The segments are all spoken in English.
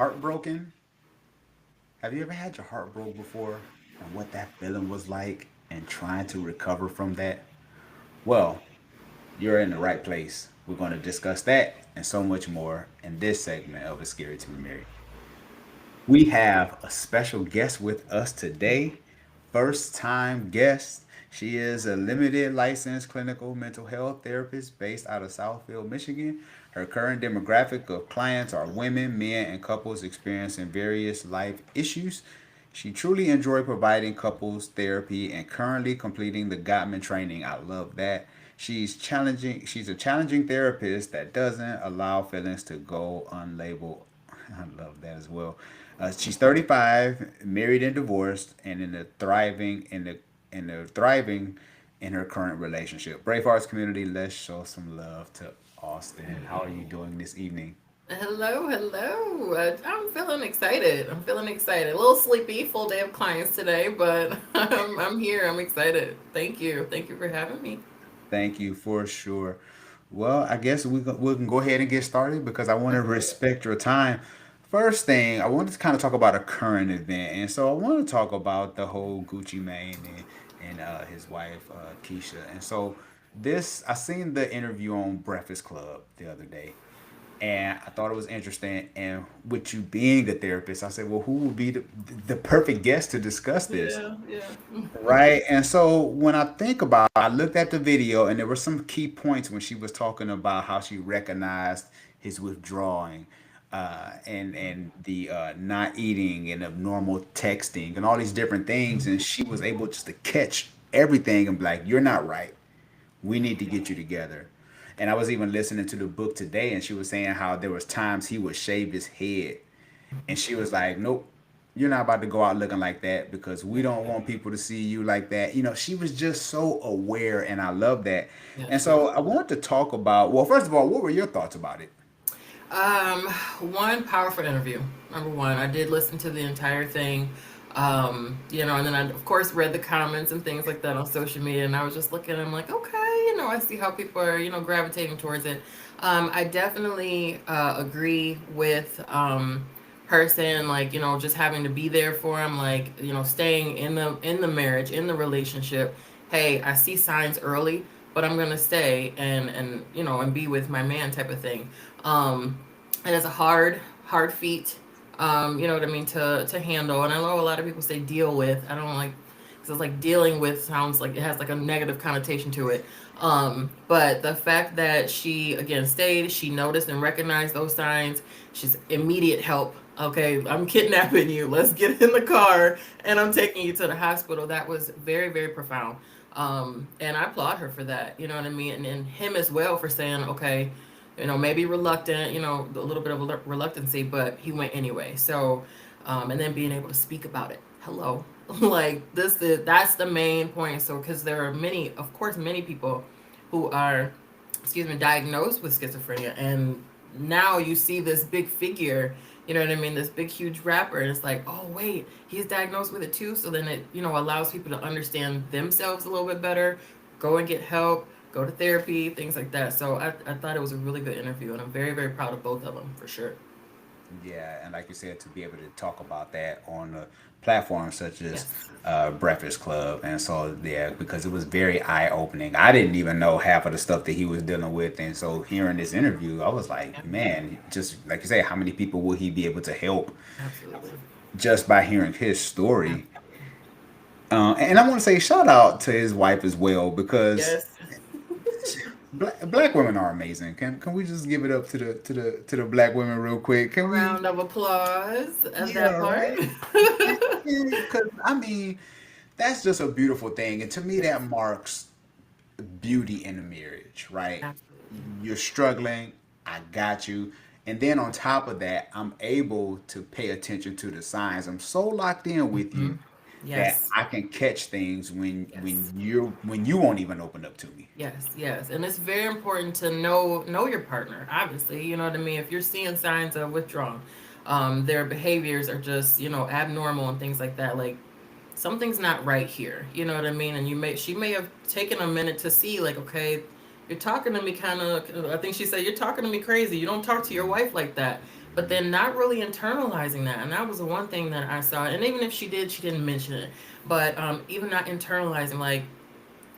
Heartbroken? Have you ever had your heart broke before and what that feeling was like and trying to recover from that? Well, you're in the right place. We're going to discuss that and so much more in this segment of It's Scary to Be Married. We have a special guest with us today. First time guest. She is a limited licensed clinical mental health therapist based out of Southfield, Michigan. Her current demographic of clients are women, men, and couples experiencing various life issues. She truly enjoys providing couples therapy and currently completing the Gottman training. I love that. She's challenging. She's a challenging therapist that doesn't allow feelings to go unlabeled. I love that as well. She's 35, married and divorced, and in the thriving in her current relationship. Brave Hearts community, let's show some love to Austin. How are you doing this evening? Hello, hello. I'm feeling excited. I'm feeling excited. A little sleepy, full day of clients today, but I'm here. I'm excited. Thank you. Thank you for having me. Thank you for sure. Well, I guess we can go ahead and get started because I want to respect your time. First thing, I wanted to kind of talk about a current event, and so I want to talk about the whole Gucci Mane and his wife Keisha. And so this, I seen the interview on Breakfast Club the other day, and I thought it was interesting. And with you being a therapist, I said, well, who would be the perfect guest to discuss this? Yeah, yeah. Right. And so when I think about I looked at the video and there were some key points when she was talking about how she recognized his withdrawing and the not eating and abnormal texting and all these different things. And she was able just to catch everything and be like, you're not right. We need to get you together. And I was even listening to the book today and she was saying how there was times he would shave his head and she was like, nope, you're not about to go out looking like that because we don't want people to see you like that. You know, she was just so aware, and I love that. And Yes. so I wanted to talk about, well, first of all, what were your thoughts about it? Um, One powerful interview. Number one, I did listen to the entire thing. And then I of course read the comments and things like that on social media, and I was just looking. I'm like, okay, I see how people are, gravitating towards it. I definitely agree with her saying like, just having to be there for him, like, staying in the marriage, in the relationship. Hey, I see signs early, but I'm gonna stay and be with my man type of thing. And it's a hard feat, you know what I mean, to handle. And I know a lot of people say deal with. I don't like, because it's like dealing with sounds like it has like a negative connotation to it. But the fact that she again stayed, she noticed and recognized those signs. She's immediate help. Okay, I'm kidnapping you. Let's get in the car and I'm taking you to the hospital. That was very, very profound. And I applaud her for that. You know what I mean? And him as well for saying, okay, maybe reluctant, a little bit of reluctancy, but he went anyway. So, and then being able to speak about it. Hello. Like that's the main point. So, because there are many, of course, many people who are, excuse me, diagnosed with schizophrenia. And now you see this big figure, you know what I mean? This big, huge rapper. And it's like, oh, wait, he's diagnosed with it too. So then it, allows people to understand themselves a little bit better, go and get help, go to therapy, things like that. So I thought it was a really good interview. And I'm very, very proud of both of them for sure. Yeah, and like you said, to be able to talk about that on a platform such as Yes. Breakfast Club, and so yeah, because it was very eye opening. I didn't even know half of the stuff that he was dealing with, and so hearing this interview, I was like, Yep. man, just like you say, how many people will he be able to help Absolutely. just by hearing his story? And I want to say shout out to his wife as well because Yes. black women are amazing. Can we just give it up to the black women real quick? Can we? Round of applause at Yeah, that part. right. Because I mean, that's just a beautiful thing, and to me, that marks beauty in a marriage, right? Absolutely. You're struggling, I got you, and then on top of that, I'm able to pay attention to the signs. I'm so locked in with Hmm. you that Yes. I can catch things Yes. when you won't even open up to me. Yes, yes, and it's very important to know your partner. Obviously, you know what I mean. If you're seeing signs of withdrawal, their behaviors are just abnormal and things like that. Like something's not right here. You know what I mean. And she may have taken a minute to see like, okay, you're talking to me kind of. I think she said you're talking to me crazy. You don't talk to your wife like that. but then not really internalizing that. And that was the one thing that I saw. And even if she did, she didn't mention it. But even not internalizing, like,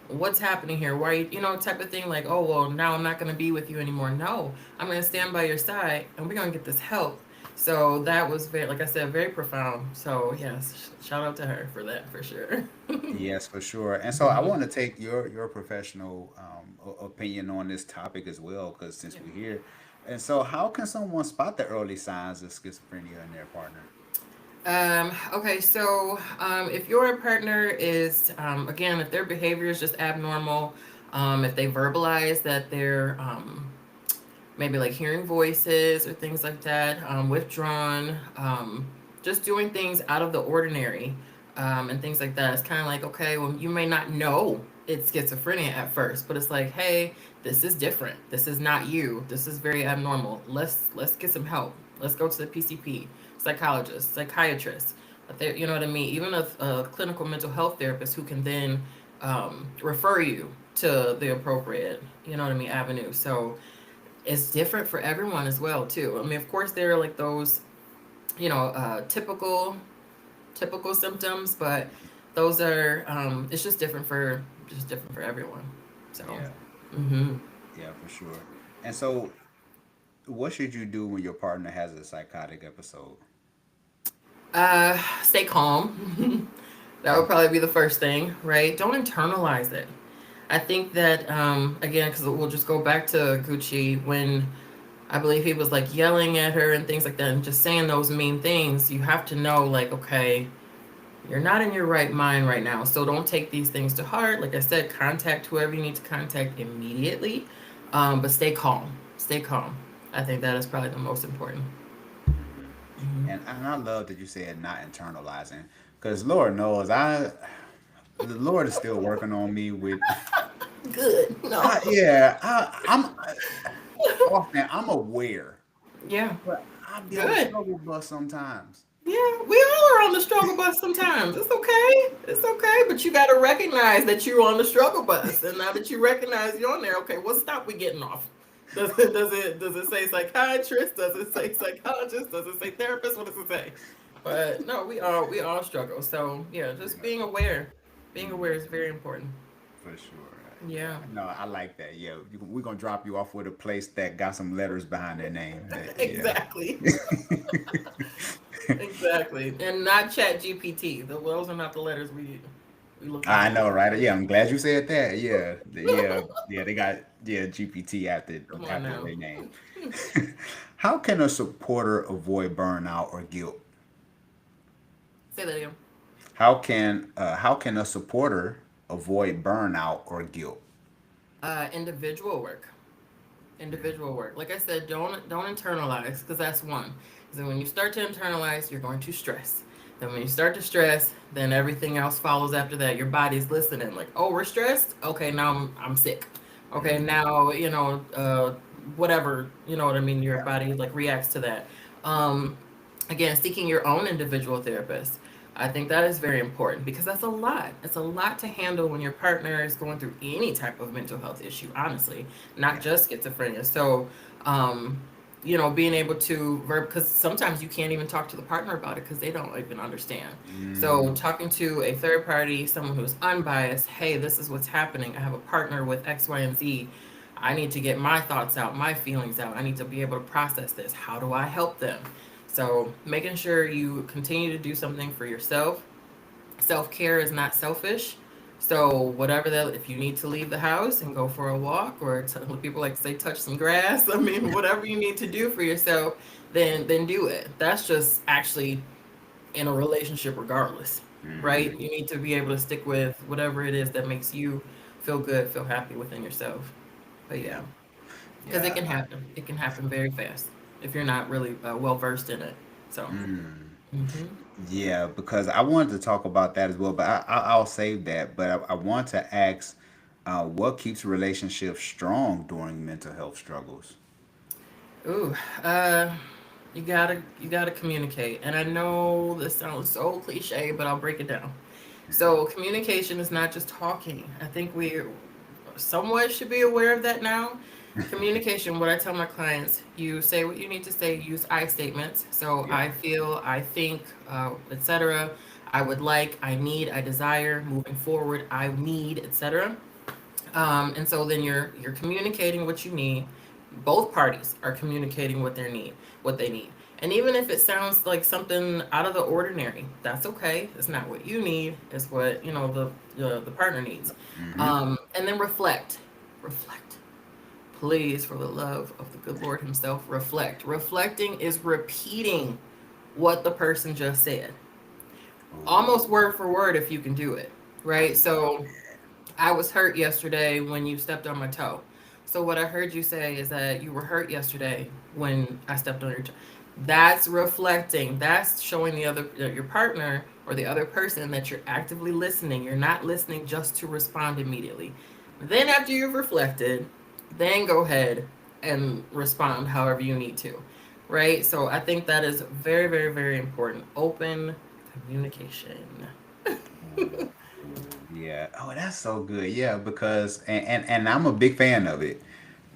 what's happening here? Why, type of thing, like, oh, well, now I'm not going to be with you anymore. No, I'm going to stand by your side and we're going to get this help. So that was very, like I said, very profound. So, yes, shout out to her for that, for sure. Yes, for sure. And so I want to take your professional opinion on this topic as well, because since Yeah. we're here. And so, how can someone spot the early signs of schizophrenia in their partner? Okay, so if your partner is, again, if their behavior is just abnormal, if they verbalize that they're maybe like hearing voices or things like that, withdrawn, just doing things out of the ordinary, and things like that. It's kind of like, okay, well, you may not know it's schizophrenia at first, but it's like, hey, this is different. This is not you. This is very abnormal. Let's get some help. Let's go to the PCP, psychologist, psychiatrist. You know what I mean? Even a clinical mental health therapist who can then refer you to the appropriate, you know what I mean, avenue. So it's different for everyone as well too. I mean, of course, there are like those, typical symptoms, but those are it's just different for everyone. So, Yeah, hmm yeah, for sure. And so, what should you do when your partner has a psychotic episode? stay calm. That would Okay. probably be the first thing, right? Don't internalize it. I think that again, because we'll just go back to Gucci when I believe he was like yelling at her and things like that, and just saying those mean things. You have to know, like, okay, you're not in your right mind right now. So don't take these things to heart. Like I said, contact whoever you need to contact immediately. But stay calm. Stay calm. I think that is probably the most important. Hmm. And I love that you said not internalizing, because Lord knows the Lord is still working on me with. Good. No. Yeah, often I'm aware, Yeah. but I be on the Good. struggle bus sometimes. Yeah, we all are on the struggle bus sometimes. It's okay. It's okay. But you got to recognize that you're on the struggle bus. And now that you recognize you're on there, okay, what stop we getting off? Does it say psychiatrist? Does it say psychologist? Does it say therapist? What does it say? But no, we all struggle. So yeah, just Yeah. being aware. Being aware is Hmm. very important. For sure. Yeah. Yeah. No, I like that. Yeah. We're gonna drop you off with a place that got some letters behind their name. Yeah. Exactly. Exactly. And not Chat GPT. Those are not the letters we looking I for. know, right? Yeah, I'm glad you said that. Yeah. Yeah, they got GPT Come on after now. their name. How can a supporter avoid burnout or guilt? Say that again. How can a supporter avoid burnout or guilt? Individual work. Individual work. Like I said, don't internalize because that's one. So when you start to internalize, you're going to stress. Then when you start to stress, then everything else follows after that. Your body's listening. Like, oh, we're stressed. Okay, now I'm sick. Okay, Mhm. now whatever, you know what I mean. Your Yeah. body like reacts to that. Um, Again, seeking your own individual therapist. I think that is very important because that's a lot. It's a lot to handle when your partner is going through any type of mental health issue, honestly, not Yeah. just schizophrenia. So, being able to because sometimes you can't even talk to the partner about it because they don't even understand. So, Mm, talking to a third party, someone who's unbiased, hey, this is what's happening. I have a partner with X, Y, and Z. I need to get my thoughts out, my feelings out. I need to be able to process this. How do I help them? So, making sure you continue to do something for yourself. Self care is not selfish. So, whatever that, if you need to leave the house and go for a walk, or people like to say, touch some grass. I mean, whatever you need to do for yourself, then do it. That's just actually in a relationship, regardless, right? mhm. You need to be able to stick with whatever it is that makes you feel good, feel happy within yourself. But Yeah. yeah, because it Yeah. can happen. It can happen very fast if you're not really well versed in it. So. Mm. hmm Yeah, because I wanted to talk about that as well, but I'll save that. But I want to ask, what keeps relationships strong during mental health struggles? Ooh, uh, you gotta communicate, and I know this sounds so cliche, but I'll break it down. So Mhm. communication is not just talking. I think we somewhat should be aware of that now. Communication, what I tell my clients, you say what you need to say, use I statements. So Yep. I feel, I think, etc. I would like, I need, I desire, moving forward, I need, etc. And so then you're communicating what you need. Both parties are communicating what they need. And even if it sounds like something out of the ordinary, that's okay. It's not what you need. It's what the partner needs. Mm-hmm. And then reflect, reflect. Please, for the love of the good Lord Himself, reflect. Reflecting is repeating what the person just said, almost Ooh. word for word if you can do it. I Right. love So I was hurt yesterday when you stepped on my toe. So what I heard you say is that you were hurt yesterday when I stepped on your toe. That's reflecting. That's showing the other your partner or the other person that you're actively listening. You're not listening just to respond immediately. Then after you've reflected, then go ahead and respond however you need to. Right? So I think that is very, very, very important. Open communication. Ooh, yeah. Oh, that's so good. Yeah, because and I'm a big fan of it.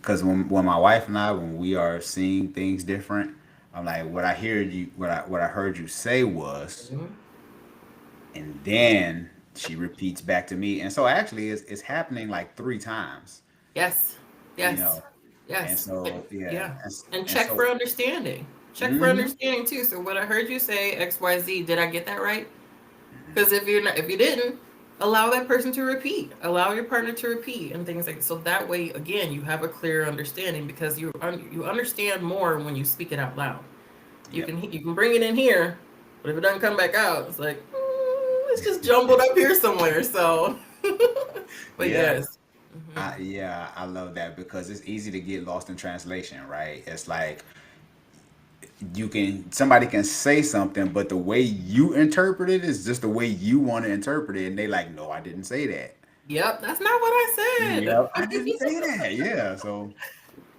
Because when my wife and I, when we are seeing things different, I'm like, what I heard you say was, Mhm. and then she repeats back to me, and so actually it's happening like three times, Yes. you Yes. know, and Yes. so yeah, Yeah. And and check so for understanding. Check for mm-hmm, understanding too. So what I heard you say XYZ, did I get that right? mm-hmm, Because if you didn't, allow that person to repeat. Allow your partner to repeat and things like so that way again you have a clear understanding because you understand more when you speak it out loud. yep, You can bring it in here, but if it doesn't come back out, it's like it's just jumbled up here somewhere. So, but yeah. yes. Hmm. Yeah, I love that because it's easy to get lost in translation, right? It's like somebody can say something, but the way you interpret it is just the way you want to interpret it, and they like, no, I didn't say that. Yep, that's not what I said. Yeah, I didn't say that. Yeah, so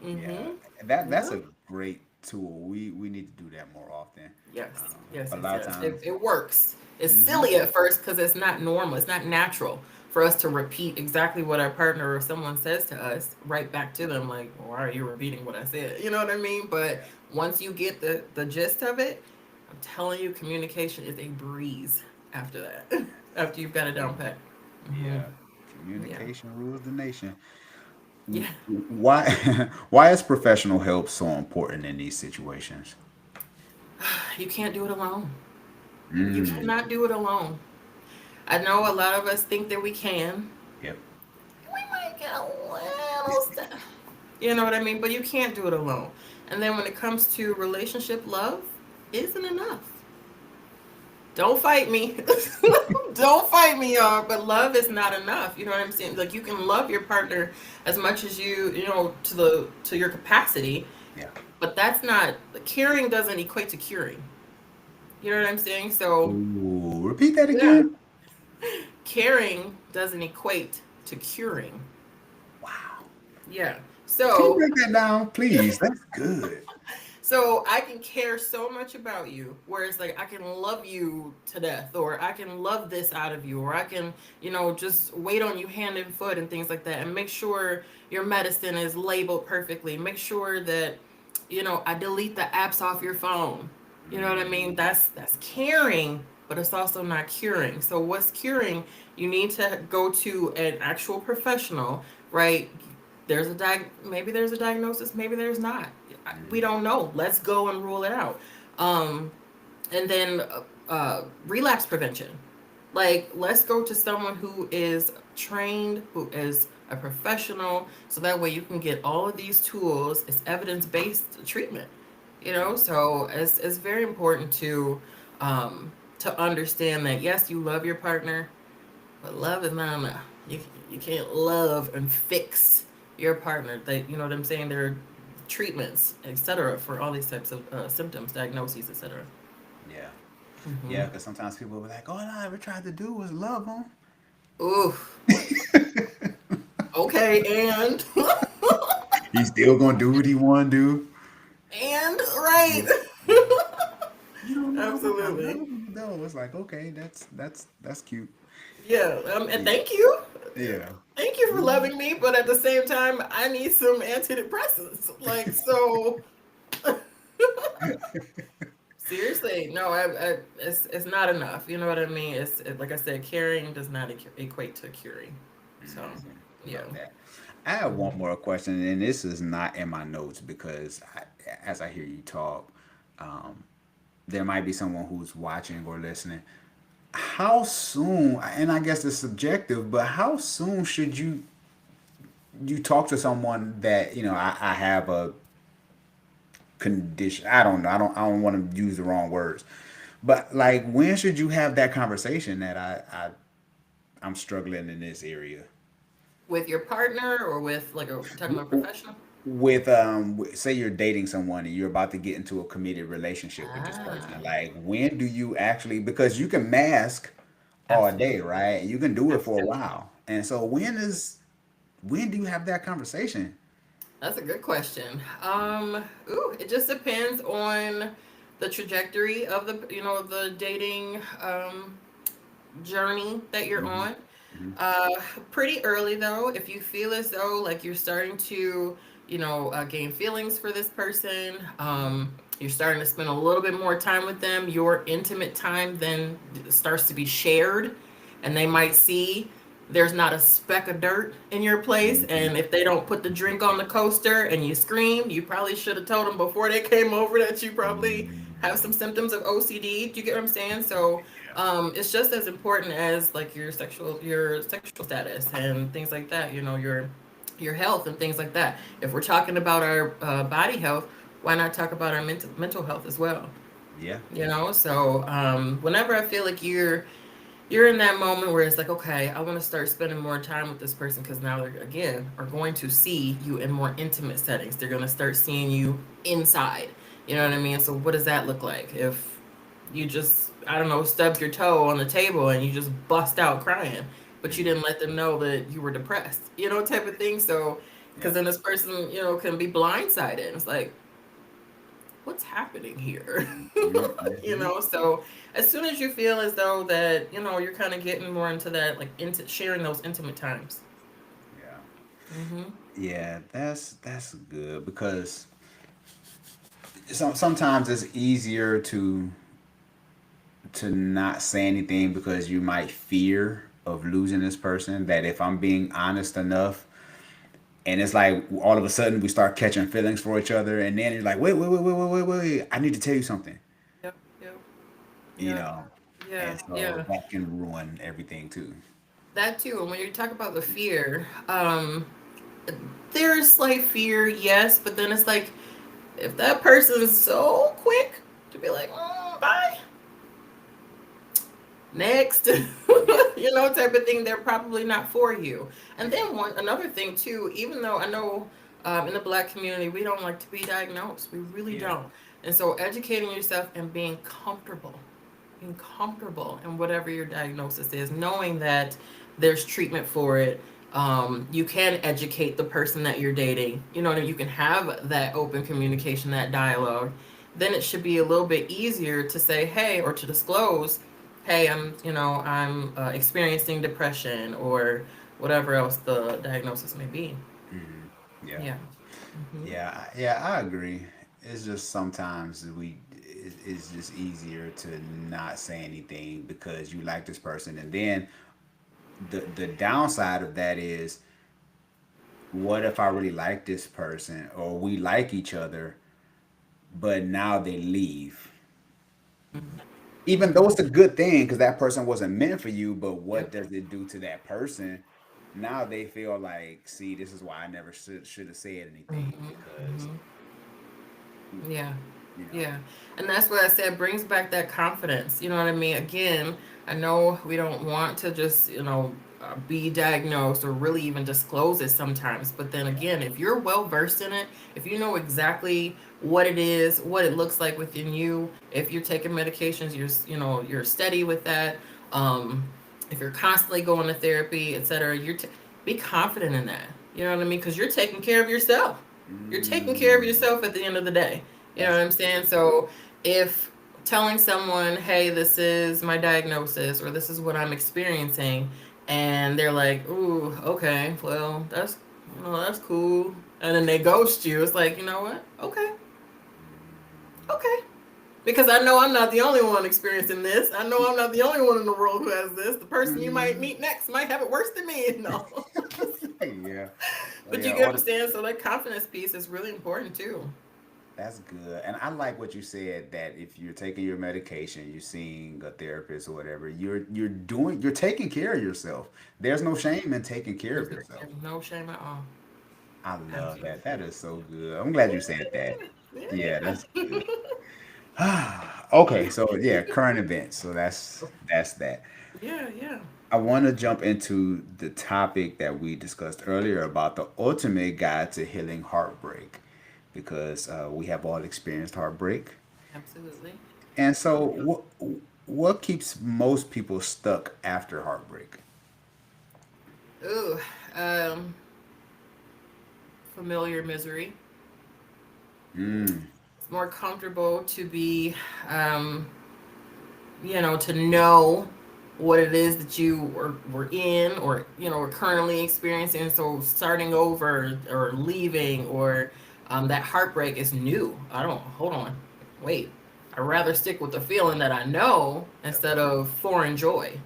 yeah, Mm-hmm. that's Yep. a great tool. We need to do that more often. Yes. Yes. A Yes. lot of Yes. times. It works. It's Hmm. silly at first because it's not normal. It's not natural for us to repeat exactly what our partner or someone says to us right back to them. Like, why are you repeating what I said? You know what I mean? But Yeah, once you get the gist of it, I'm telling you, communication is a breeze after that. After you've got it down pat. Hmm. yeah. Yeah. Communication rules the nation. Yeah. Why why is professional help so important in these situations? You can't do it alone. You Mm. cannot do it alone. I know a lot of us think that we can. Yep. We might get a little stuff. You know what I mean? But you can't do it alone. And then when it comes to relationship, love isn't enough. Don't fight me. Don't fight me, y'all. But love is not enough. You know what I'm saying? Like you can love your partner as much as to your capacity, Yeah. but that's not caring doesn't equate to curing. You know what I'm saying? So Ooh, repeat that yeah, again. caring doesn't equate to curing. Wow. Yeah. Can you So break that down, please? That's good. so I can care so much about you, whereas like I can love you to death, or I can love this out of you, or I can, just wait on you hand and foot and things like that, and make sure your medicine is labeled perfectly. Make sure that, I delete the apps off your phone. You know what I mean? Mm. That's caring, but it's also not curing. So what's curing? You need to go to an actual professional, right? Maybe there's a diagnosis, maybe there's not. We Mhm. don't know. Let's go and rule it out. Um, and then relapse prevention. Like, let's go to someone who is trained, who is a professional, so that way you can get all of these tools. It's evidence based treatment. So it's very important to understand that yes, you love your partner, but love is not enough. You can't love and fix your partner. You know what I'm saying? There are treatments, etc., for all these types of symptoms, diagnoses, etc. Yeah. Mm-hmm. Yeah, because sometimes people will be like, all I ever tried to do was love them. Ooh, okay, and He's still gonna do what he wanna do. and right, Yeah. You don't know how much I love absolutely. him though. It's like, okay, that's cute. Yeah, and Yeah. thank you. Yeah. Thank you for Mhm. loving me, but at the same time, I need some antidepressants. Like, so seriously, no, it's not enough. You know what I mean? Like I said, caring does not equate to curing. So, yeah. Love that. I have one more question, and this is not in my notes because as I hear you talk, um, there might be someone who's watching or listening. How soon, and I guess it's subjective, but how soon should you talk to someone that I have a condition? I don't know. I don't want to use the wrong words, but like when should you have that conversation that I'm struggling in this area? With your partner or with like a talking about professional? With say you're dating someone and you're about to get into a committed relationship with this person, Ah, like when do you actually, because you can mask all day, absolutely. right? You can do it for a Absolutely. while, and so when do you have that conversation? That's a good question. It just depends on the trajectory of the dating journey that you're Hmm. on. Hmm. Uh, Pretty early though, if you feel as though like you're starting to, gain feelings for this person, you're starting to spend a little bit more time with them, your intimate time then starts to be shared, and they might see there's not a speck of dirt in your place. Hmm. And if they don't put the drink on the coaster and you scream, you probably should have told them before they came over that you probably have some symptoms of OCD. Do you get what I'm saying? So it's just as important as like your sexual status and things like that. Your health and things like that. If we're talking about our body health, why not talk about our mental health as well? Yeah. So whenever I feel like you're in that moment where it's like, okay, I want to start spending more time with this person because now they're again are going to see you in more intimate settings. They're going to start seeing you inside. You know what I mean? So what does that look like if you just, I don't know, stubbed your toe on the table and you just bust out crying, but you Hmm. didn't let them know that you were depressed, type of thing. So because Yeah. then this person, can be blindsided. It's like, what's happening here? Hmm. So as soon as you feel as though that, you're kind of getting more into that, like into sharing those intimate times. Yeah. Mm-hmm. Yeah, that's good because sometimes it's easier to not say anything because you might fear of losing this person, that if I'm being honest enough, and it's like all of a sudden we start catching feelings for each other, and then you're like, wait, I need to tell you something, Yep, yep, you yep, know, yeah, and so yeah. that can ruin everything too. That too. And when you talk about the fear, there's slight fear, yes, but then it's like if that person is so quick to be like, bye, next, type of thing, they're probably not for you. And then another thing too, even though I know in the black community we don't like to be diagnosed, we really Yeah. don't. And so educating yourself and being comfortable in whatever your diagnosis is, knowing that there's treatment for it. You can educate the person that you're dating. You can have that open communication, that dialogue. Then it should be a little bit easier to say, hey, or to disclose, hey, I'm experiencing depression or whatever else the diagnosis may be. Hmm. Yeah. Yeah. Hmm. Yeah, I agree. It's just sometimes it's just easier to not say anything because you like this person, and then the downside of that is, what if I really like this person or we like each other, but now they leave? Even though it's a good thing because that person wasn't meant for you, but what Yep. does it do to that person? Now they feel like, see, this is why I never should have said anything Hmm. because, Hmm. Yeah. you know, Yeah. And that's what I said brings back that confidence. You know what I mean? Again, I know we don't want to just, be diagnosed or really even disclose it sometimes. But then yeah. again, if you're well versed in it, if you know exactly what it is, what it looks like within you, if you're taking medications, you're steady with that. Um, if you're constantly going to therapy, etc., be confident in that. You know what I mean? Because you're taking care of yourself. You're taking care of Mm, yourself at the end of the day. You know that's what I'm saying? So if telling someone, hey, this is my diagnosis or this is what I'm experiencing, and they're like, ooh, okay, well, that's cool. And then they ghost you. It's like, you know what? Okay, okay. Because I know I'm not the only one experiencing this. I know I'm not the only one in the world who has this. The person you might Mm, meet next might have it worse than me. No. yeah, But you yeah. get what I'm saying? So that confidence piece is really important too. That's good. And I like what you said that if you're taking your medication, you're seeing a therapist or whatever, you're taking care of yourself. There's no shame in taking care of yourself. There's no shame at all. I love Absolutely. that. That is so good. I'm glad you said that. Yeah, Yeah, yeah, that's yeah. good. Okay, so yeah, current events. So that's that. Yeah, yeah. I want to jump into the topic that we discussed earlier about the ultimate guide to healing heartbreak, because we have all experienced heartbreak. Absolutely. And so, what keeps most people stuck after heartbreak? Ooh, um, familiar misery. Mm, It's more comfortable to be, um, to know what it is that you were in or, are currently experiencing. So starting over or leaving or that heartbreak is new. I don't, hold on, wait. I'd rather stick with the feeling that I know instead of foreign joy.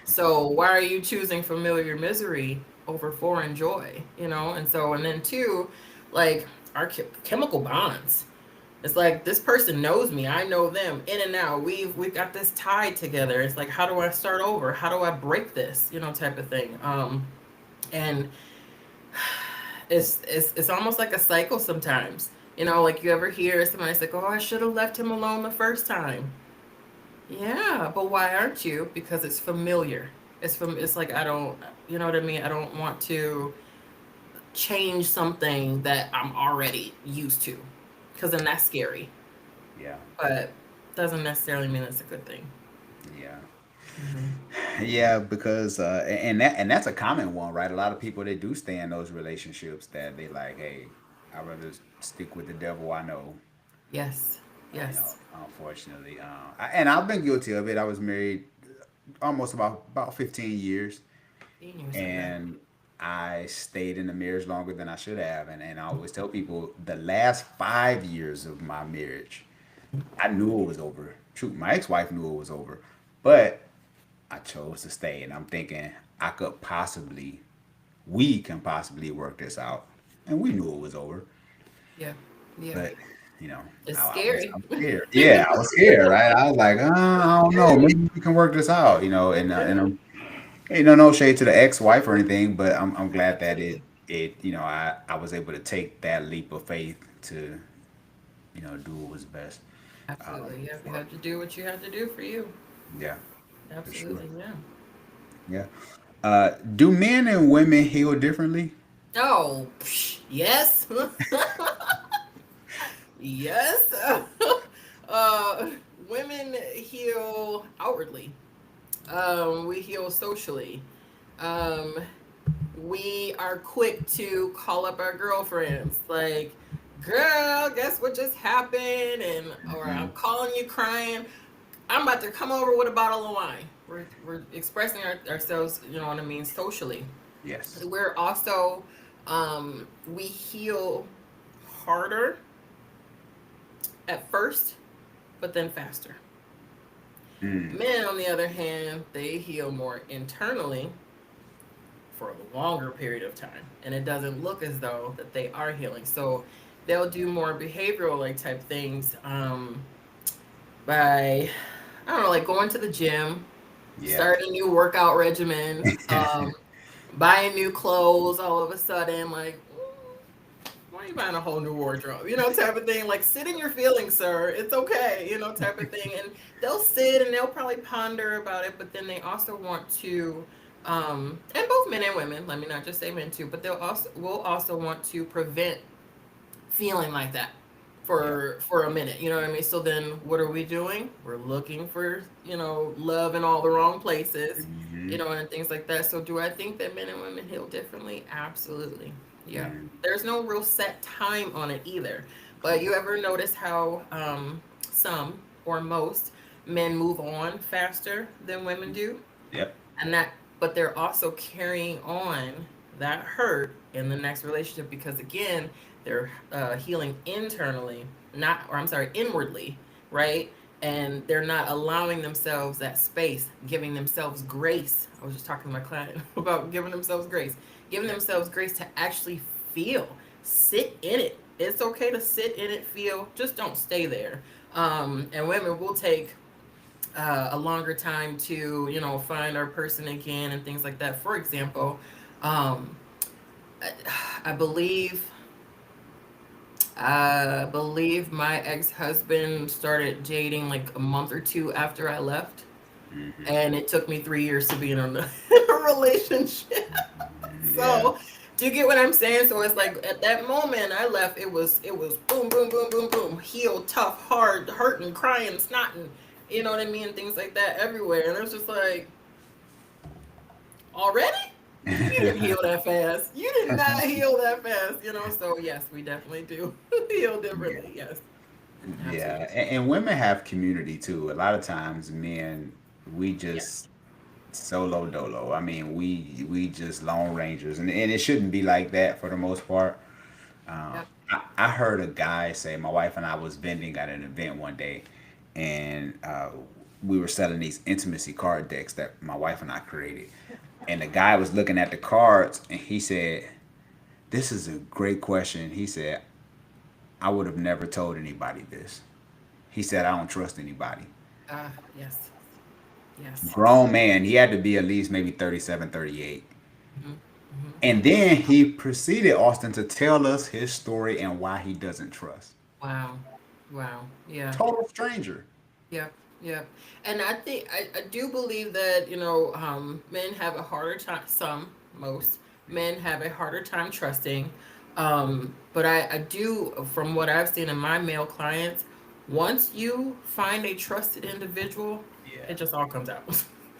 So why are you choosing familiar misery over foreign joy? And so, and then two, like our chemical bonds. It's like this person knows me, I know them in and out. We've got this tied together. It's like, how do I start over? How do I break this? Type of thing. And it's almost like a cycle sometimes. Like you ever hear somebody's like, "Oh, I should have left him alone the first time." Yeah, but why aren't you? Because it's familiar. It's like I don't, you know what I mean? I don't want to change something that I'm already used to. Cuz then that's scary. yeah, But doesn't necessarily mean it's a good thing. yeah, Hmm. yeah. Because and that's a common one, right? A lot of people they do stay in those relationships that they like, hey, I'd rather stick with the devil I know. Yes. Yes. Unfortunately, and I've been guilty of it. I was married almost about 15 years, 15 years, okay. and I stayed in the marriage longer than I should have. And I always tell people the last 5 years of my marriage, I knew it was over. Shoot, my ex-wife knew it was over, but I chose to stay. And I'm thinking we can possibly work this out. And we knew it was over, Yeah. Yeah. but you know, It's I scary. was scared. Yeah, I was scared, right? I was like, I don't know, maybe we can work this out, and Yeah. no shade to the ex-wife or anything, but I'm glad that Absolutely. I was able to take that leap of faith to, do what was best. Absolutely. Yeah. You For have to do what you have to do for you. Yeah, for sure. Absolutely. Yeah. Yeah. Do men and women heal differently? Oh, yes. Yes. uh, Women heal outwardly. We heal socially. Um, we are quick to call up our girlfriends, like, "Girl, guess what just happened?" And or I'm Mhm. calling you crying. I'm about to come over with a bottle of wine. We're expressing ourselves. You know what I mean, socially. Yes. We're also we heal harder at first, but then faster. Mm. Men, on the other hand, they heal more internally for a longer period of time, and it doesn't look as though that they are healing. So they'll do more behavioral like type things by I don't know, like going to the gym, Yeah. start a new workout regimen, buying new clothes all of a sudden, like, why are you buying a whole new wardrobe? Type of thing. Like, sit in your feelings, sir. It's okay, type of thing. And they'll sit and they'll probably ponder about it, but then they also want to, and both men and women, let me not just say men too, but will also want to prevent feeling like that Yeah. for a minute. You know what I mean? So then what are we doing? We're looking for, love in all the wrong places, Hmm. and things like that. So do I think that men and women heal differently? Absolutely. Yeah. Mm. There's no real set time on it either. But you ever notice how some or most men move on faster than women do, Yep. and that, but they're also carrying on that hurt in the next relationship because again they're healing internally, not, or I'm sorry, inwardly, right? And they're not allowing themselves that space, giving themselves grace. I was just talking to my client about giving themselves grace, giving Yeah. themselves grace to actually feel, sit in it. It's okay to sit in it, feel, just don't stay there. And women will take a longer time to, you know, find our person again and things like that. For example, um, I, I believe I believe my ex-husband started dating like a month or two after I left, Hmm. and it took me 3 years to be in a, in a relationship. Yeah. So, do you get what I'm saying? So it's like at that moment I left, it was boom, boom, boom, boom, boom, healed, tough, hard, hurting, crying, snotting, you know what I mean, things like that everywhere, and it was just like, already? You didn't heal that fast. You did not heal that fast, you know. So yes, we definitely do heal Yeah. differently. Yes, Yeah. absolutely. And women have community too. A lot of times, men, we Yes. just solo dolo. I mean, we just lone rangers, and it shouldn't be like that for the most part. Yep. I heard a guy say, my wife and I was vending at an event one day, and we were selling these intimacy card decks that my wife and I created. And the guy was looking at the cards, and he said, "This is a great question." He said, "I would have never told anybody this." He said, "I don't trust anybody." Yes. Yes. Grown man, he had to be at least maybe 37, 38. Hmm. Hmm. And then he proceeded, Austin, to tell us his story and why he doesn't trust. Wow. Wow. Yeah. Total stranger. Yep. Yep. And I think I do believe that, you know, men have a harder time. Some, most men have a harder time trusting. But I do, from what I've seen in my male clients, once you find a trusted individual, Yeah, it just all comes out.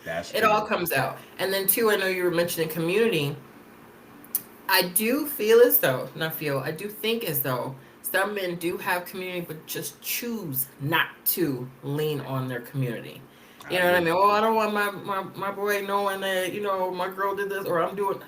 that's It all true. comes out. And then two, I know you were mentioning community. I do feel as though, not feel, I do think as though some men do have community, but just choose not to lean on their community. You I know what I agree. mean? Oh, I don't want my boy knowing that, you know, my girl did this or I'm doing.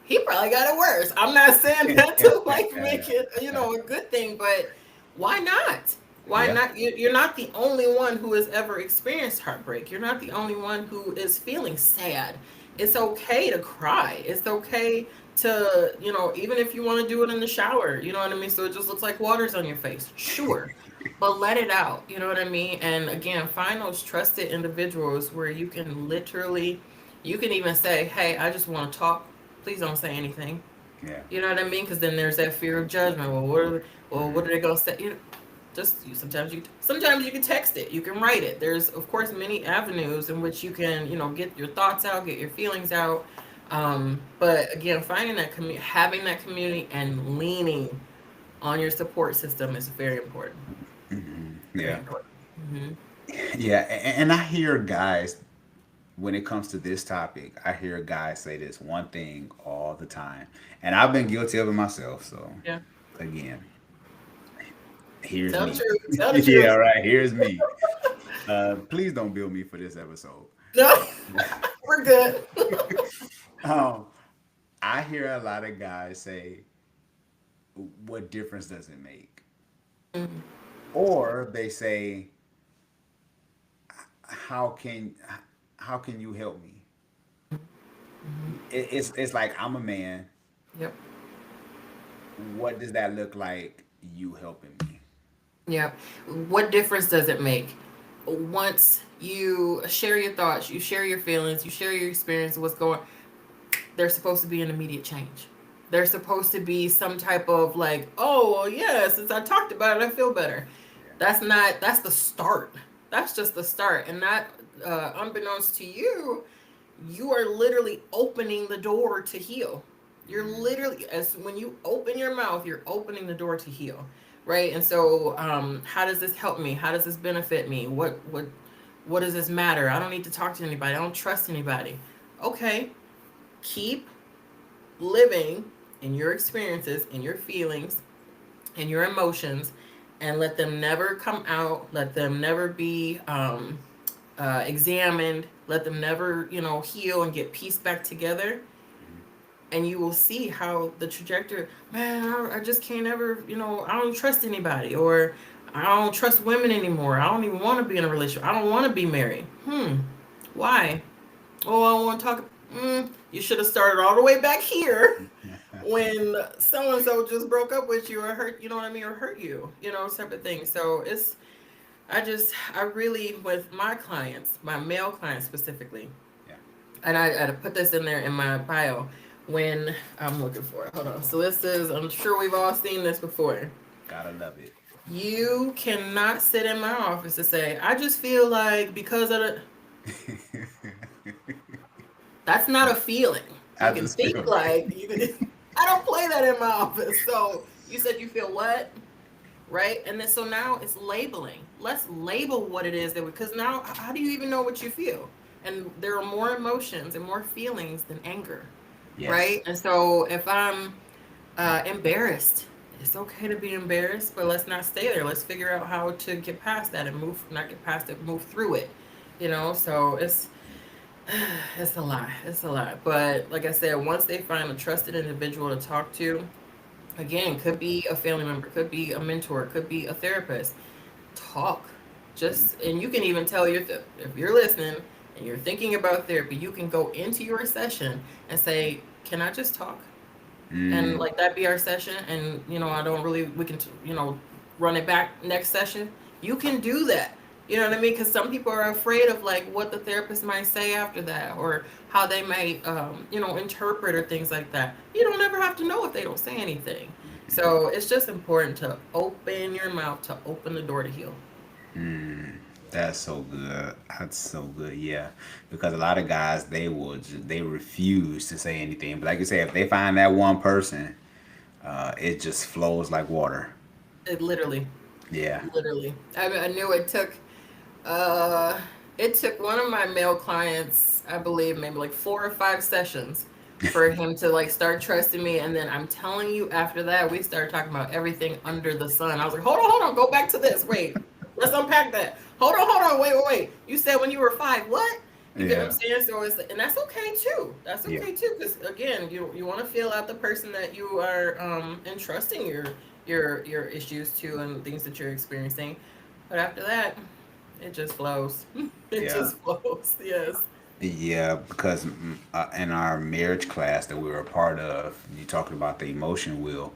He probably got it worse. I'm not saying that to like make it, you know, a good thing, but why not? Why Yeah. not? You're not the only one who has ever experienced heartbreak. You're not the only one who is feeling sad. It's okay to cry. It's okay to, you know, even if you want to do it in the shower, you know what I mean? So it just looks like water's on your face. Sure. But let it out, you know what I mean? And again, find those trusted individuals where you can literally, you can even say, hey, I just want to talk. Please don't say anything. Yeah. You know what I mean? Because then there's that fear of judgment. Well, what are they gonna say? You know, just sometimes you can text it, you can write it. There's of course many avenues in which you can, you know, get your thoughts out, get your feelings out. But again, finding that having that community and leaning on your support system is very important. Very Yeah. important. Hmm. Yeah. And I hear guys, when it comes to this topic, I hear guys say this one thing all the time. And I've been guilty of it myself. So, Yeah. again, here's Tell the me. truth. Tell the Yeah, truth. right. Here's me. Please don't bill me for this episode. No, we're good. Um, I hear a lot of guys say, "What difference does it make?" Mhm. Or they say, "How can how can you help me?" Mhm. It's like, I'm a man. Yep. What does that look like? You helping me? Yeah. What difference does it make? Once you share your thoughts, you share your feelings, you share your experience, what's going, there's supposed to be an immediate change. There's supposed to be some type of like, oh, well, yeah, since I talked about it, I feel better. Yeah. That's not, that's the start. That's just the start. And that, unbeknownst to you, you are literally opening the door to heal. You're literally, as when you open your mouth, you're opening the door to heal, right? And so, how does this help me? How does this benefit me? What does this matter? I don't need to talk to anybody. I don't trust anybody. Okay, keep living in your experiences, in your feelings, in your emotions, and let them never come out, let them never be examined, let them never, heal and get pieced back together. And you will see how the trajectory, man, I just can't ever, I don't trust anybody, or I don't trust women anymore. I don't even want to be in a relationship. I don't want to be married. Why? Oh, I want to talk. You should have started all the way back here when so and so just broke up with you or hurt, you know what I mean, or hurt you, type of thing. So I really, with my clients, my male clients specifically, Yeah. and I put this in there in my bio when I'm looking for it. Hold on. So this is, I'm sure we've all seen this before. Gotta love it. You cannot sit in my office and say, I just feel like because of the, that's not a feeling. You I can just think feel like, you can, I don't play that in my office. So you said you feel what? Right? And then so now it's labeling. Let's label what it is that, because now how do you even know what you feel? And there are more emotions and more feelings than anger, yes. right? And so if I'm embarrassed, it's okay to be embarrassed, but let's not stay there. Let's figure out how to get past that and move, not get past it, move through it. So it's a lot. It's a lot. But like I said, once they find a trusted individual to talk to, again, could be a family member, could be a mentor, could be a therapist, talk. Just, and you can even tell if you're listening and you're thinking about therapy, you can go into your session and say, "Can I just talk?" And Mm, like that be our session. And I don't really, we can run it back next session. You can do that. You know what I mean? Because some people are afraid of like what the therapist might say after that, or how they might interpret, or things like that. You don't ever have to know if they don't say anything. So it's just important to open your mouth, to open the door to heal. that's so good. That's so good. Yeah, because a lot of guys they refuse to say anything. But like you say, if they find that one person, it just flows like water. It literally, Yeah. literally. I knew uh it took one of my male clients, I believe, maybe like 4 or 5 sessions for him to like start trusting me. And then I'm telling you, after that, we started talking about everything under the sun. I was like, hold on, go back to this. Wait, let's unpack that. Hold on, wait. You said when you were 5, what? You get what I'm Yeah. saying? So and that's okay too. That's Yeah. okay too, because again, you want to feel out the person that you are entrusting your issues to, and things that you're experiencing. But after that, it just flows. It Yeah. just flows. Yes. Yeah, because in our marriage class that we were a part of, you talked about the emotion wheel.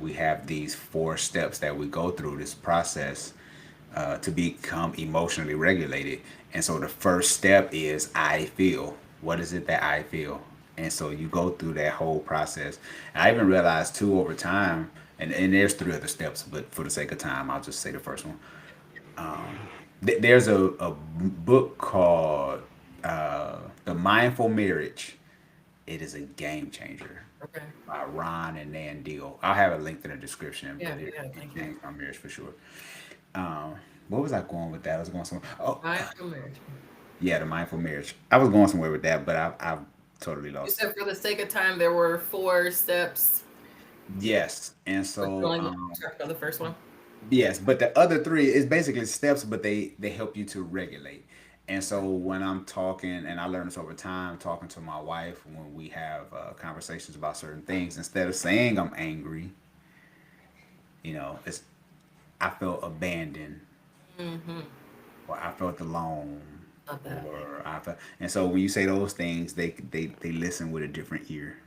We have these 4 steps that we go through this process to become emotionally regulated. And so the first step is I feel. What is it that I feel? And so you go through that whole process. And I even realized too over time, and there's 3 other steps, but for the sake of time, I'll just say the first one. There's a book called The Mindful Marriage. It is a game changer Okay. by Ron and Nan Deal. I'll have a link in the description, but Yeah. Yeah. it Thank you. changed my marriage for sure. Um, what was I going with that? I was going somewhere. Oh, Mindful marriage. yeah, the mindful marriage. I was going somewhere with that, but I've totally You lost it. said for the sake of time, there were 4 steps, Yes, and but you so only talked about the first one. yes, but the other 3 is basically steps, but they help you to regulate. And so when I'm talking, and I learned this over time, talking to my wife when we have conversations about certain things, instead of saying I'm angry, it's I felt abandoned, Mm-hmm. or I felt alone, Love that. or I felt. And so when you say those things, they listen with a different ear.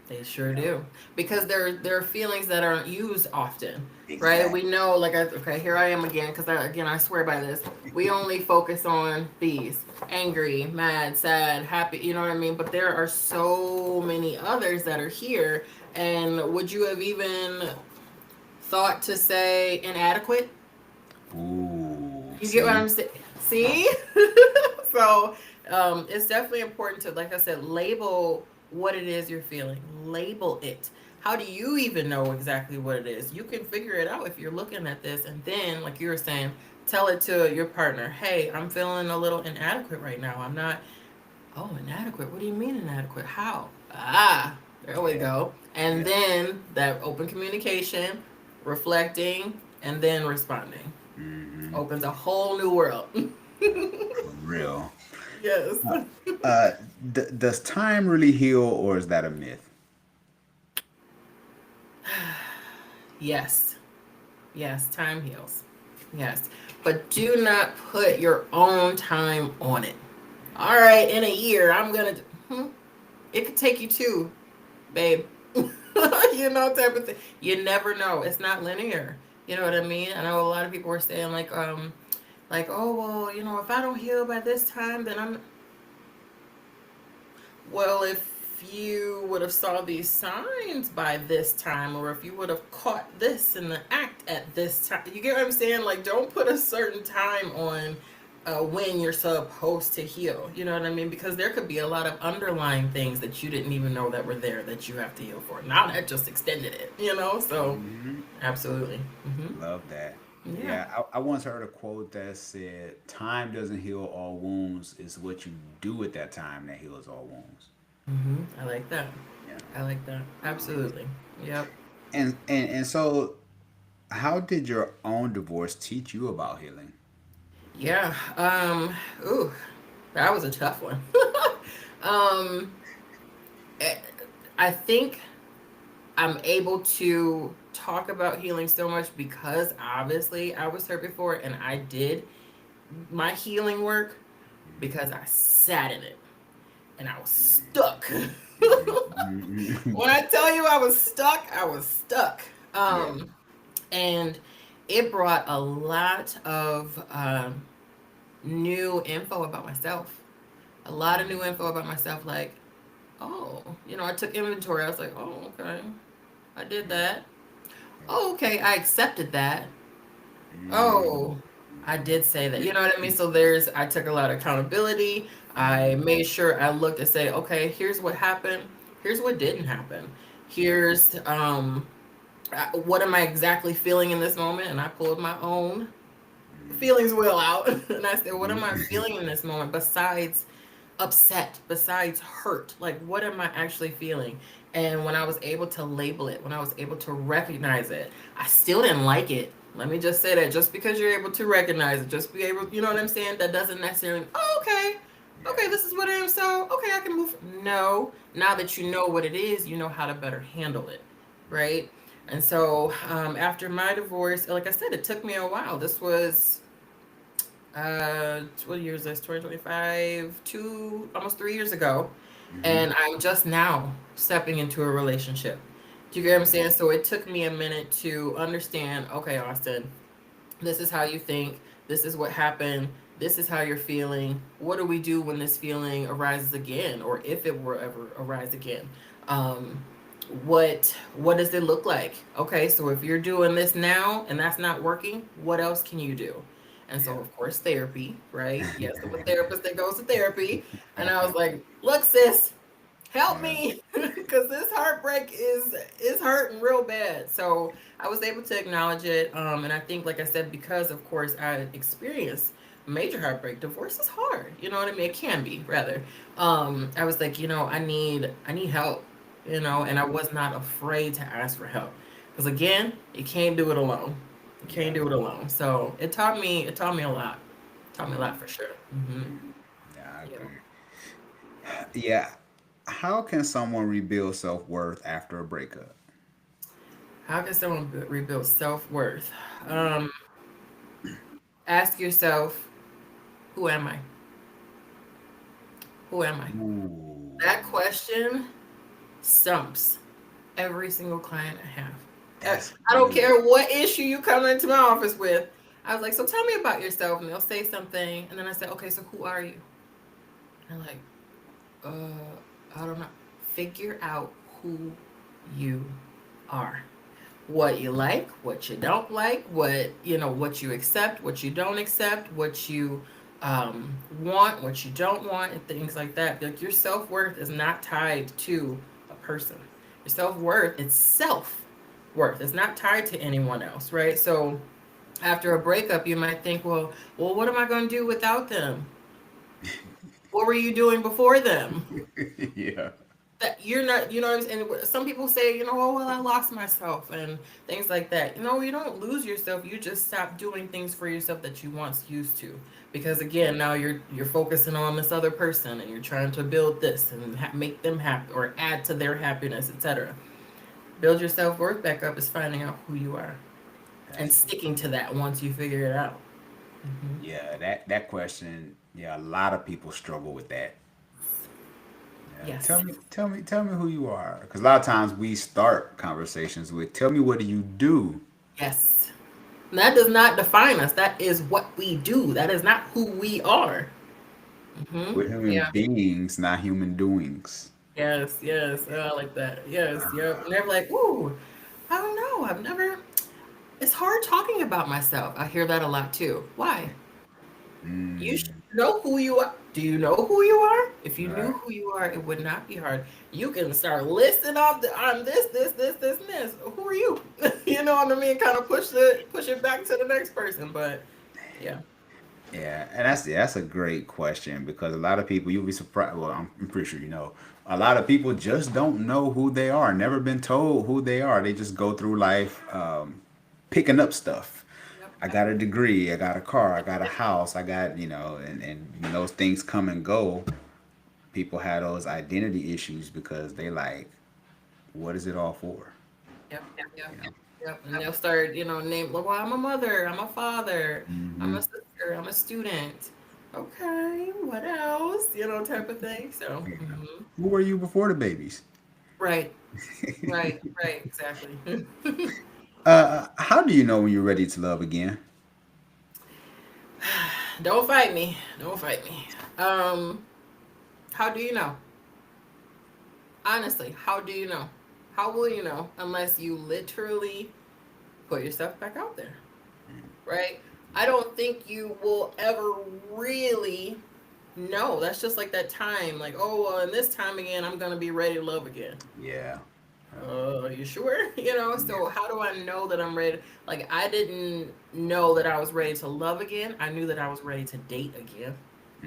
They sure do, because there are feelings that aren't used often, right? We Exactly. know, like, okay, here I am again, because again, I swear by this. We only focus on these: angry, mad, sad, happy. You know what I mean? But there are so many others that are here. And would you have even thought to say inadequate? Ooh, You get what see, I'm saying? See? So it's definitely important to, like I said, label what it is you're feeling. Label it. How do you even know exactly what it is? You can figure it out if you're looking at this. And then, like you were saying, tell it to your partner. Hey, I'm feeling a little inadequate right now. I'm not. Oh, inadequate. What do you mean inadequate? How? There we yeah, go. And yeah, then that open communication, reflecting. and then responding. Hmm. Opens a whole new world. For real. Yes. Uh, does time really heal, or is that a myth? Yes. Yes, time heals. Yes. But do not put your own time on it. All right, in a year, I'm going to. It could take you two, babe. Type of thing. You never know. It's not linear. You know what I mean? I know a lot of people were saying, like, oh, well, if I don't heal by this time, then I'm. Well, if you would have saw these signs by this time, or if you would have caught this in the act at this time, you get what I'm saying? Like, don't put a certain time on when you're supposed to heal. You know what I mean? Because there could be a lot of underlying things that you didn't even know that were there that you have to heal for. Now that just extended it. So Hmm. absolutely. Love that. Yeah. Yeah, I once heard a quote that said, "Time doesn't heal all wounds; it's what you do at that time that heals all wounds." I like that. Yeah. I like that. Absolutely. Yep. And so, how did your own divorce teach you about healing? Yeah. Ooh, that was a tough one. um, eh, I think I'm able to talk about healing so much because obviously I was hurt before and I did my healing work because I sat in it and I was stuck. Mhm. When I tell you I was stuck, I was stuck. Yeah. And it brought a lot of new info about myself. A lot of new info about myself, like, oh, I took inventory. I was like, oh, okay, I did that. Oh, okay, I accepted that. Oh, I did say that. You know what I mean? So I took a lot of accountability. I made sure I looked and say, okay, here's what happened. Here's what didn't happen. Here's what am I exactly feeling in this moment? And I pulled my own feelings wheel out and I said, what am I feeling in this moment besides upset, besides hurt? Like, what am I actually feeling? And when I was able to label it, when I was able to recognize it, I still didn't like it. Let me just say that just because you're able to recognize it, just be able, you know what I'm saying? That doesn't necessarily, oh, okay, okay, Yeah. this is what I am. So, okay, I can move. No, now that you know what it is, you know how to better handle it, right? And so, after my divorce, like I said, it took me a while. This was what year is this? 2025, almost 3 years ago. Hmm. And I'm just now stepping into a relationship. Do you get what I'm saying? So it took me a minute to understand, okay, Austin, this is how you think. This is what happened. This is how you're feeling. What do we do when this feeling arises again, or if it were ever arise again? Um, what does it look like? Okay, so if you're doing this now and that's not working, what else can you do? And so, Yeah. of course, therapy, right? Yes, I'm a therapist that goes to therapy. And I was like, look, sis, help Yeah. me because this heartbreak is hurting real bad. So I was able to acknowledge it, and I think, like I said, because of course I experienced major heartbreak. Divorce is hard, you know what I mean? It can be, rather. I was like, I need help, and I was not afraid to ask for help because, again, you can't do it alone. You can't Yeah. do it alone. So it taught me a lot. Taught me a lot for sure. Yeah, I Yeah. agree. Yeah. How can someone rebuild self worth after a breakup? How can someone rebuild self worth? Um, Ask yourself, who am I? Who am I? That Ooh, question stumps every single client I have. that's I don't good. care what issue you come into my office with. I was like, so tell me about yourself. And they'll say something. And then I say, okay, so who are you? And they're like, I don't know. Figure out who you are. What you like, what you don't like, what you accept, what you don't accept, what you want, what you don't want, and things like that. Like, your self worth is not tied to a person. Your self worth, it's self worth. It's not tied to anyone else, right? So after a breakup, you might think, well, what am I going to do without them? What were you doing before them? Yeah. that you're not, you know what I'm saying? And some people say, oh, well, I lost myself and things like that. You don't lose yourself. You just stop doing things for yourself that you once used to. Because again, now you're focusing on this other person and you're trying to build this and make them happy or add to their happiness, etc. Build your self-worth back up is finding out who you are and That's sticking to that once you figure it out. Hmm. yeah. That question. Yeah, a lot of people struggle with that. Yeah. Yes. Tell me who you are. Because a lot of times we start conversations with, "Tell me what do you do?" Yes. And that does not define us. That is what we do. That is not who we are. We're human Yeah. beings, not human doings. Yes. Yes. Oh, I like that. Yes. Yep. And they're like, ooh, I don't know. I've never. It's hard talking about myself. I hear that a lot too. Why? You should Mm, know who you are. Do you know who you are? If you knew right. who you are, it would not be hard. You can start listing off I'm this, and this. Who are you? You know what I mean? Kind of push it back to the next person. But yeah. Yeah, and that's a great question because a lot of people you'll be surprised. Well, I'm pretty sure you know. A lot of people just don't know who they are. Never been told who they are. They just go through life picking up stuff. Yep. I got a degree. I got a car. I got a house. I got and when those things come and go, people have those identity issues because they like, what is it all for? Yep. Yep. You know. Yep. And they'll start, name, well, I'm a mother, I'm a father, I'm a Hmm. sister, I'm a student. Okay, what else? Type of thing. So, Yeah. Who were you before the babies? right, right, exactly. How do you know when you're ready to love again? Don't fight me. Don't fight me. Um, how do you know? Honestly, how do you know? How will you know unless you literally put yourself back out there, right? I don't think you will ever really know. That's just like that time, like, oh, well, in this time again, I'm gonna be ready to love again. Yeah. You sure? Yeah. So how do I know that I'm ready? Like, I didn't know that I was ready to love again. I knew that I was ready to date again,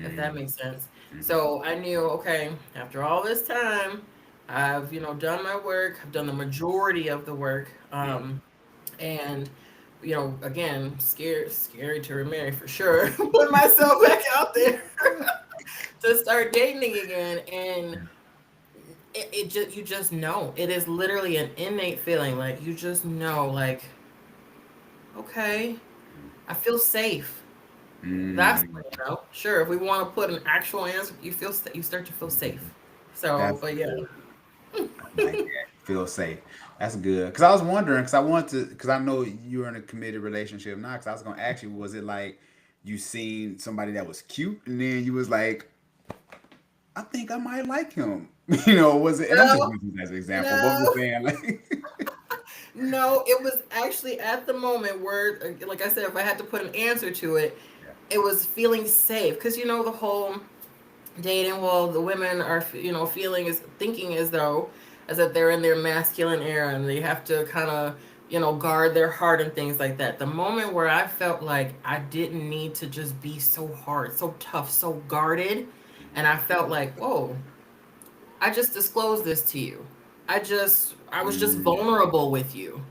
if that Mm, makes sense. mhm. So I knew, okay, after all this time, I've, done my work, I've done the majority of the work. Yeah. And again, scary to remarry for sure. Put myself back out there to start dating again, and it just you just know it is literally an innate feeling. Like you just know, like okay, I feel safe. That's Mm, when sure. If we want to put an actual answer, you start to feel safe. So, that's but yeah, good. I like that. Feel safe. That's good. Because I was wondering, because I want to, because I know you're in a committed relationship now. Because I was going to ask you, was it like you seen somebody that was cute and then you was like, I think I might like him? Was it, and I'm just no, using that as an example, but I'm just no. saying, like, No, it was actually at the moment where, like I said, if I had to put an answer to it, yeah. it was feeling safe. Because, the whole dating, well, the women are, feeling is thinking as that they're in their masculine era and they have to kind of, guard their heart and things like that. The moment where I felt like I didn't need to just be so hard, so tough, so guarded, and I felt like, whoa, I just disclosed this to you. I was just Mm, vulnerable with you.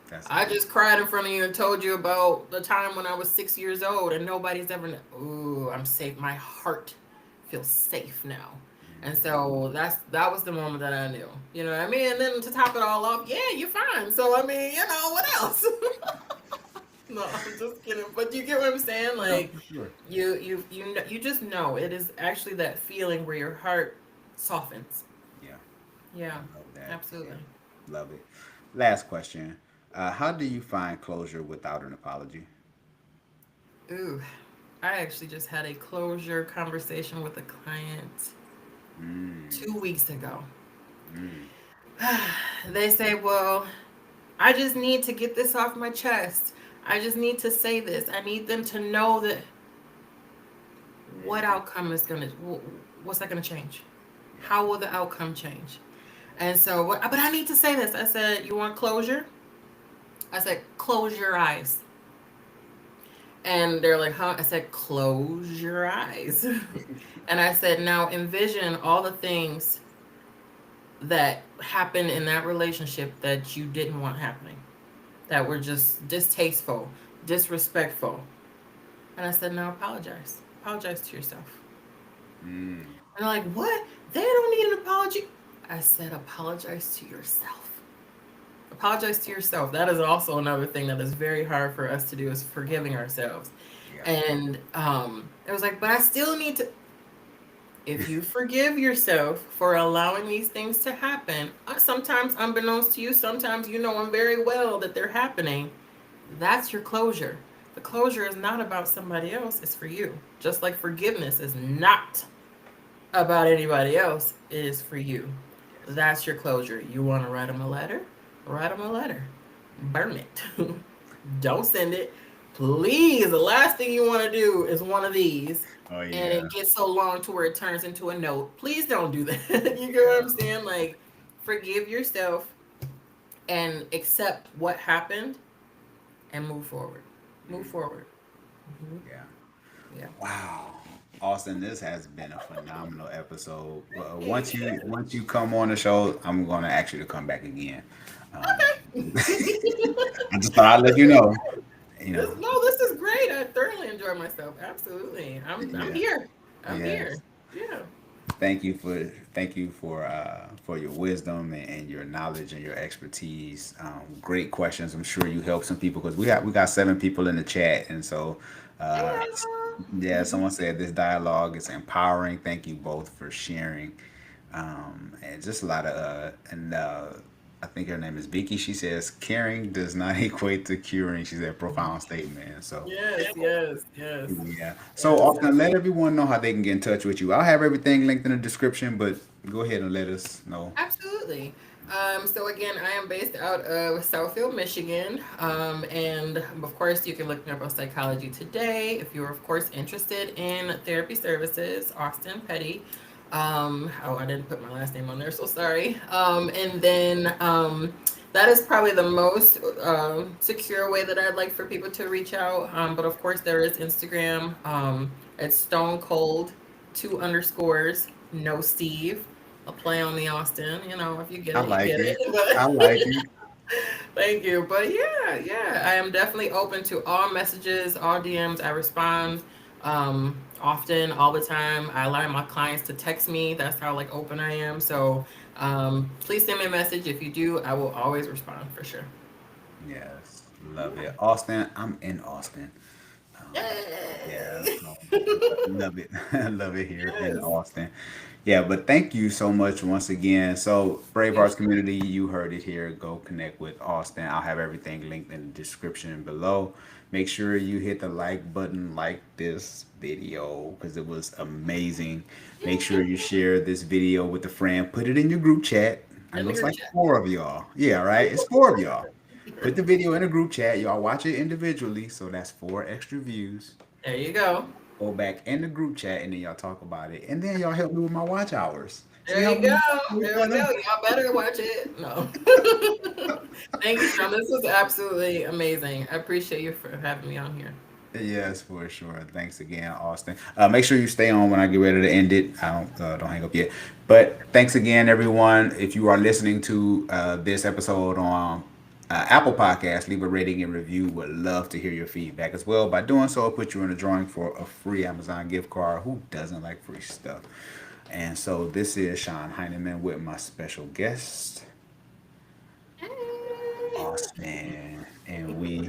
that's I good. just cried in front of you and told you about the time when I was 6 years old and nobody's ever. Ooh, I'm safe. My heart feels safe now, and so that was the moment that I knew. You know what I mean? And then to top it all off, yeah, you're fine. So I mean, what else? No, I'm just kidding. But you get what I'm saying? No, Like for sure. you just know it is actually that feeling where your heart softens. Yeah, I Yeah, love that. Yeah, absolutely. love it. Last question. How do you find closure without an apology? Ooh, I actually just had a closure conversation with a client Mm, 2 weeks ago. mm, They say, well, I just need to get this off my chest. I just need to say this. I need them to know that what mm, outcome is going to, what's that going to change? yeah. How will the outcome change? And so, but I need to say this. I said, you want closure? I said, close your eyes. And they're like, huh? I said, close your eyes. And I said, now envision all the things that happened in that relationship that you didn't want happening, that were just distasteful, disrespectful. And I said, now apologize. Apologize to yourself. Mm. And they're like, what? They don't need an apology. I said, apologize to yourself. Apologize to yourself. That is also another thing that is very hard for us to do, is forgiving ourselves. Yeah. And it was like, but I still need to. If you forgive yourself for allowing these things to happen, sometimes unbeknownst to you, sometimes you know them very well that they're happening, that's your closure. The closure is not about somebody else, it's for you. Just like forgiveness is not about anybody else, it is for you. Yes. That's your closure. You want to write them a letter? Write them a letter. Burn it. Don't send it. Please, the last thing you want to do is one of these Oh and yeah. it gets so long to where it turns into a note. Please don't do that. You get what I'm Yeah. saying? Like, forgive yourself and accept what happened and move forward. Move Mm. forward. Hmm. Yeah. Yeah. Wow. Austin, this has been a phenomenal episode. Hey. Once you come on the show, I'm gonna ask you to come back again. Um, I just thought I'd let you know. You This know. no, this is great. I thoroughly enjoy myself. Absolutely. I'm Yeah. here. I'm here. Yes. Yeah. Thank you for your wisdom and your knowledge and your expertise. Great questions. I'm sure you helped some people because we got 7 people in the chat, and so uh, yeah, Mhm. someone said this dialogue is empowering. Thank you both for sharing, and just a lot of and I think her name is Vicky. She says caring does not equate to curing. She said profound statement. So Yes, yes, yes, yeah. So yes. often let everyone know how they can get in touch with you. I'll have everything linked in the description, but go ahead and let us know. Absolutely. So again, I am based out of Southfield, Michigan, and of course, you can look me up on Psychology Today if you're, of course, interested in therapy services. Austin Petty. Oh, I didn't put my last name on there, so sorry. And then that is probably the most secure way that I'd like for people to reach out. But of course, there is Instagram. It's Stone Cold, two underscores, no Steve, a play on the Austin. You know, if you get I it, you like get it. I it. like it. Thank you. But yeah, yeah, I am definitely open to all messages, all DMs. I respond often, all the time. I allow my clients to text me. That's how like open I am. So please send me a message. If you do, I will always respond for sure. Yes. Love Yeah. it. Austin, I'm in Austin. Yeah, Yay! so love it. Love it here in Yes. Austin. Yeah, but thank you so much once again. So, Brave Thank Hearts you. community, you heard it here. Go connect with Austin. I'll have everything linked in the description below. Make sure you hit the like button, like this video because it was amazing. Make sure you share this video with a friend. Put it in your group chat. I In know the it's group like chat. 4 of y'all. Yeah, right? It's 4 of y'all. Put the video in a group chat. Y'all watch it individually, so that's 4 extra views. There you go. Go back in the group chat and then y'all talk about it. And then y'all help me with my watch hours. See There how you go. we There we together? go. Y'all better watch it. No. Thank you, Sean. This was absolutely amazing. I appreciate you for having me on here. Yes, for sure. Thanks again, Austin. Make sure you stay on when I get ready to end it. I don't hang up yet. But thanks again, everyone. If you are listening to this episode on Apple Podcasts, leave a rating and review. Would love to hear your feedback as well. By doing so, I'll put you in a drawing for a free Amazon gift card. Who doesn't like free stuff? And so this is Sean Heineman with my special guest, Hey. Austin, and we